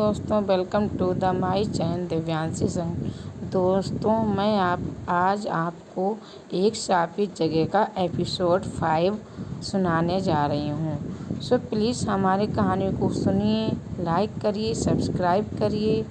दोस्तों, welcome to the my channel Divyanshi संग। दोस्तों, मैं आज आपको एक शापित जगह का एपिसोड 5 सुनाने जा रही हूँ। सो प्लीज़ हमारी कहानी को सुनिए, लाइक करिए, सब्सक्राइब करिए।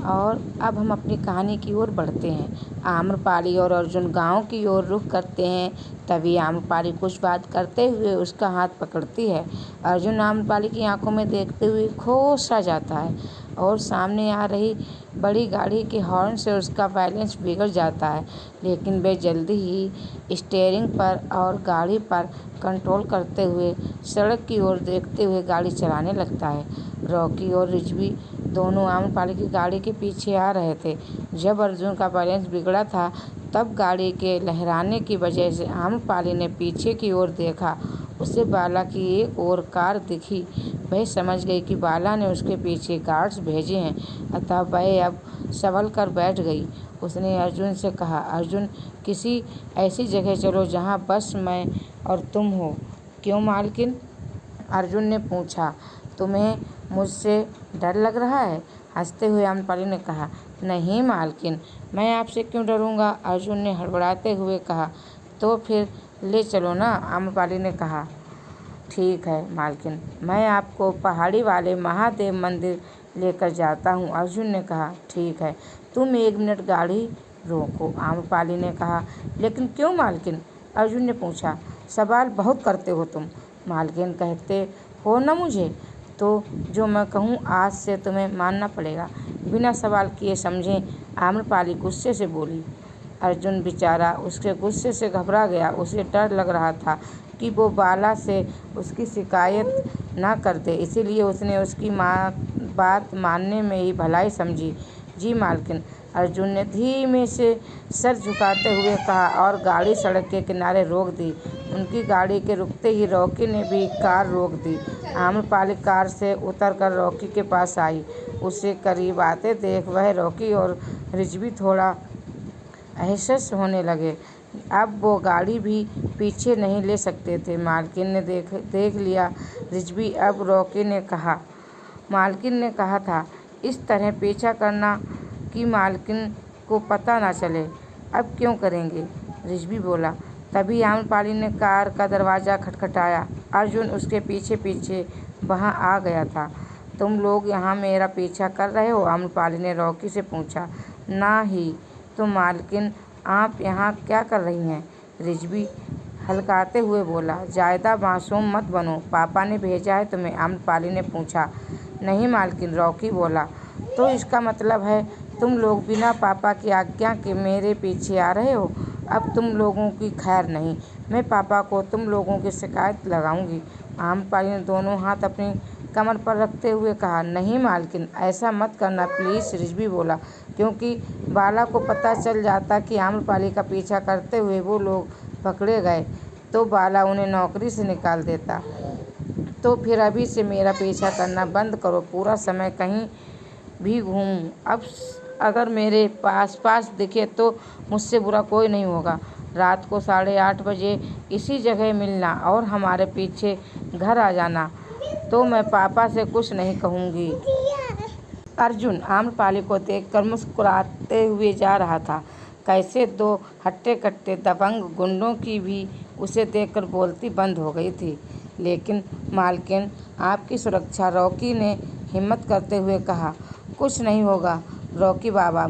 और अब हम अपनी कहानी की ओर बढ़ते हैं। आम्रपाली और अर्जुन गांव की ओर रुख करते हैं। तभी आम्रपाली कुछ बात करते हुए उसका हाथ पकड़ती है। अर्जुन आम्रपाली की आंखों में देखते हुए खो सा जाता है और सामने आ रही बड़ी गाड़ी के हॉर्न से उसका बैलेंस बिगड़ जाता है। लेकिन वह जल्दी ही स्टीयरिंग पर और गाड़ी पर कंट्रोल करते हुए सड़क की ओर देखते हुए गाड़ी चलाने लगता है। रॉकी और रिजवी दोनों आम्रपाली की गाड़ी के पीछे आ रहे थे। जब अर्जुन का बैलेंस बिगड़ा था तब गाड़ी के लहराने की वजह से आम्रपाली ने पीछे की ओर देखा। उसे बाला की एक और कार दिखी। वह समझ गई कि बाला ने उसके पीछे गार्ड्स भेजे हैं, अतः वह अब संभल कर बैठ गई। उसने अर्जुन से कहा, अर्जुन, किसी ऐसी जगह चलो जहाँ बस मैं और तुम हो। क्यों मालकिन? अर्जुन ने पूछा। तुम्हें मुझसे डर लग रहा है? हंसते हुए आम्रपाली ने कहा, नहीं मालकिन, मैं आपसे क्यों डरूंगा? अर्जुन ने हड़बड़ाते हुए कहा। तो फिर ले चलो ना, आम्रपाली ने कहा। ठीक है मालकिन, मैं आपको पहाड़ी वाले महादेव मंदिर लेकर जाता हूँ, अर्जुन ने कहा। ठीक है, तुम 1 मिनट गाड़ी रोको, आम्रपाली ने कहा। लेकिन क्यों मालकिन? अर्जुन ने पूछा। सवाल बहुत करते हो तुम, मालकिन कहते हो ना मुझे, तो जो मैं कहूँ आज से तुम्हें मानना पड़ेगा। बिना सवाल किए समझें, आम्रपाली गुस्से से बोली। अर्जुन बेचारा उसके गुस्से से घबरा गया। उसे डर लग रहा था कि वो बाला से उसकी शिकायत ना कर दे, इसीलिए उसने उसकी बात मानने में ही भलाई समझी। जी मालकिन, अर्जुन ने धीमे से सर झुकाते हुए कहा और गाड़ी सड़क के किनारे रोक दी। उनकी गाड़ी के रुकते ही रॉकी ने भी कार रोक दी। आम्रपाली कार से उतरकर रॉकी के पास आई। उसे करीब आते देख वह रॉकी और रिजवी थोड़ा एहसास होने लगे। अब वो गाड़ी भी पीछे नहीं ले सकते थे। मालकिन ने देख लिया रिजवी। अब रॉकी ने कहा, मालकिन ने कहा था इस तरह पीछा करना कि मालकिन को पता ना चले। अब क्यों करेंगे? रिजवी बोला। तभी आम्रपाली ने कार का दरवाज़ा खटखटाया। अर्जुन उसके पीछे पीछे वहाँ आ गया था। तुम लोग यहाँ मेरा पीछा कर रहे हो? आम्रपाली ने रॉकी से पूछा। ना ही तो मालकिन, आप यहाँ क्या कर रही हैं? रिजवी हल्काते हुए बोला। ज़्यादा मासूम मत बनो, पापा ने भेजा है तुम्हें, आम्रपाली ने पूछा। नहीं मालकिन, रॉकी बोला। तो इसका मतलब है तुम लोग बिना पापा की आज्ञा के मेरे पीछे आ रहे हो? अब तुम लोगों की खैर नहीं, मैं पापा को तुम लोगों की शिकायत लगाऊंगी। आम्रपाली ने दोनों हाथ अपनी कमर पर रखते हुए कहा। नहीं मालकिन, ऐसा मत करना प्लीज़, रिजवी बोला। क्योंकि बाला को पता चल जाता कि आम्रपाली का पीछा करते हुए वो लोग पकड़े गए तो बाला उन्हें नौकरी से निकाल देता। तो फिर अभी से मेरा पीछा करना बंद करो, पूरा समय कहीं भी घूमूं। अब अगर मेरे पास दिखे तो मुझसे बुरा कोई नहीं होगा। रात को 8:30 बजे इसी जगह मिलना और हमारे पीछे घर आ जाना, तो मैं पापा से कुछ नहीं कहूँगी। अर्जुन आम्रपाली को देखकर मुस्कुराते हुए जा रहा था। कैसे 2 हट्टे-कट्टे दबंग गुंडों की भी उसे देखकर बोलती बंद हो गई थी। लेकिन मालकिन, आपकी सुरक्षा, रॉकी ने हिम्मत करते हुए कहा। कुछ नहीं होगा रॉकी बाबा,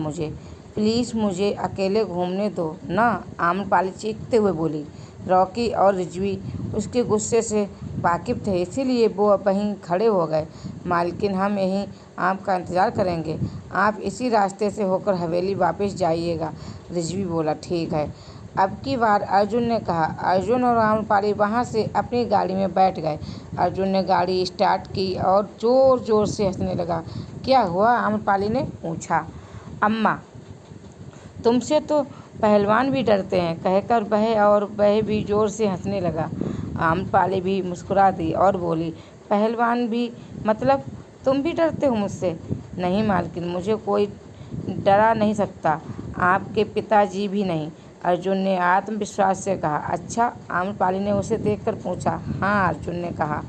प्लीज़ मुझे अकेले घूमने दो ना, आम्रपाली चीखते हुए बोली। रॉकी और रिजवी उसके गुस्से से वाकिफ थे, इसीलिए वो वहीं खड़े हो गए। मालकिन, हम यहीं आपका इंतज़ार करेंगे, आप इसी रास्ते से होकर हवेली वापस जाइएगा, रिजवी बोला। ठीक है, अब की बार, अर्जुन ने कहा। अर्जुन और आम्रपाली वहाँ से अपनी गाड़ी में बैठ गए। अर्जुन ने गाड़ी स्टार्ट की और ज़ोर ज़ोर से हंसने लगा। क्या हुआ? आम्रपाली ने पूछा। अम्मा, तुमसे तो पहलवान भी डरते हैं, कहकर वह भी ज़ोर से हंसने लगा। आम्रपाली भी मुस्कुरा दी और बोली, पहलवान भी मतलब तुम भी डरते हो मुझसे? नहीं मालकिन, मुझे कोई डरा नहीं सकता, आपके पिताजी भी नहीं, अर्जुन ने आत्मविश्वास से कहा। अच्छा, आम्रपाली ने उसे देखकर पूछा। हाँ, अर्जुन ने कहा।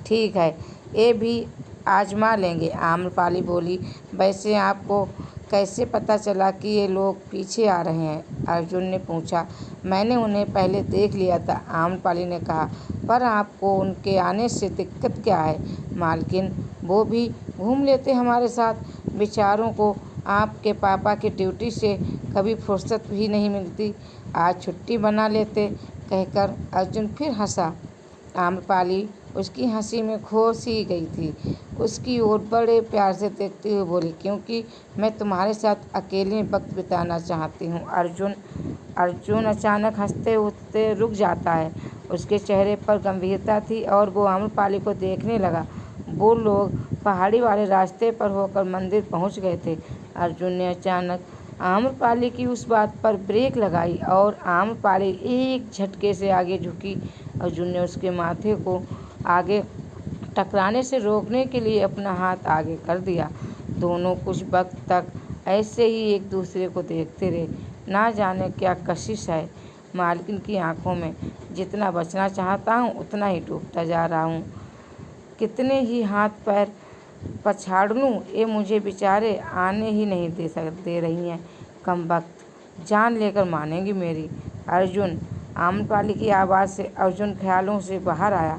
ठीक है, ये भी आजमा लेंगे। आम्रपाली बोली, वैसे आपको कैसे पता चला कि ये लोग पीछे आ रहे हैं? अर्जुन ने पूछा। मैंने उन्हें पहले देख लिया था, आम्रपाली ने कहा। पर आपको उनके आने से दिक्कत क्या है? मालकिन, वो भी घूम लेते हमारे साथ। बेचारों को आपके पापा की ड्यूटी से कभी फुर्सत भी नहीं मिलती, आज छुट्टी बना लेते, कहकर अर्जुन फिर हंसा। आम्रपाली उसकी हंसी में खो सी गई थी। उसकी ओर बड़े प्यार से देखते हुए बोली, क्योंकि मैं तुम्हारे साथ अकेले वक्त बिताना चाहती हूँ। अर्जुन अचानक हंसते उठते रुक जाता है। उसके चेहरे पर गंभीरता थी और वो आम्रपाली को देखने लगा। वो लोग पहाड़ी वाले रास्ते पर होकर मंदिर पहुँच गए थे। अर्जुन ने अचानक आम्रपाली की उस बात पर ब्रेक लगाई और आम्रपाली एक झटके से आगे झुकी। अर्जुन ने उसके माथे को आगे टकराने से रोकने के लिए अपना हाथ आगे कर दिया। दोनों कुछ वक्त तक ऐसे ही एक दूसरे को देखते रहे। ना जाने क्या कशिश है मालकिन की आंखों में। जितना बचना चाहता हूँ उतना ही डूबता जा रहा हूँ। कितने ही हाथ पैर पछाड़ लूँ, ये मुझे बेचारे आने ही नहीं दे रही हैं। कमबख्त, जान लेकर मानेंगी मेरी। अर्जुन, आम्रपाली की आवाज़ से अर्जुन ख्यालों से बाहर आया।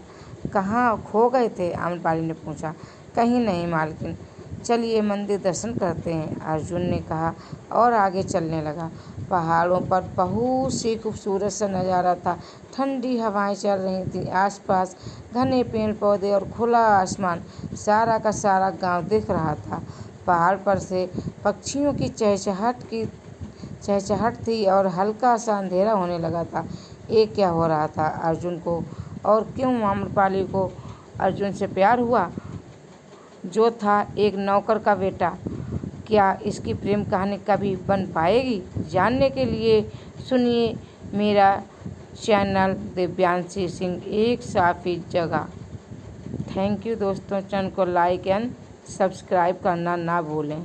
कहाँ खो गए थे? आम्रपाली ने पूछा। कहीं नहीं मालकिन, चलिए मंदिर दर्शन करते हैं, अर्जुन ने कहा और आगे चलने लगा। पहाड़ों पर बहुत सी खूबसूरत सा नज़ारा था। ठंडी हवाएं चल रही थीं, आसपास घने पेड़ पौधे और खुला आसमान। सारा का सारा गांव दिख रहा था। पहाड़ पर से पक्षियों की चहचहाट थी और हल्का सा अंधेरा होने लगा था। ये क्या हो रहा था अर्जुन को, और क्यों आम्रपाली को अर्जुन से प्यार हुआ, जो था एक नौकर का बेटा? क्या इसकी प्रेम कहानी कभी बन पाएगी? जानने के लिए सुनिए मेरा चैनल दिव्यांशी सिंह एक साफी जगह। थैंक यू दोस्तों, चैनल को लाइक एंड सब्सक्राइब करना ना भूलें।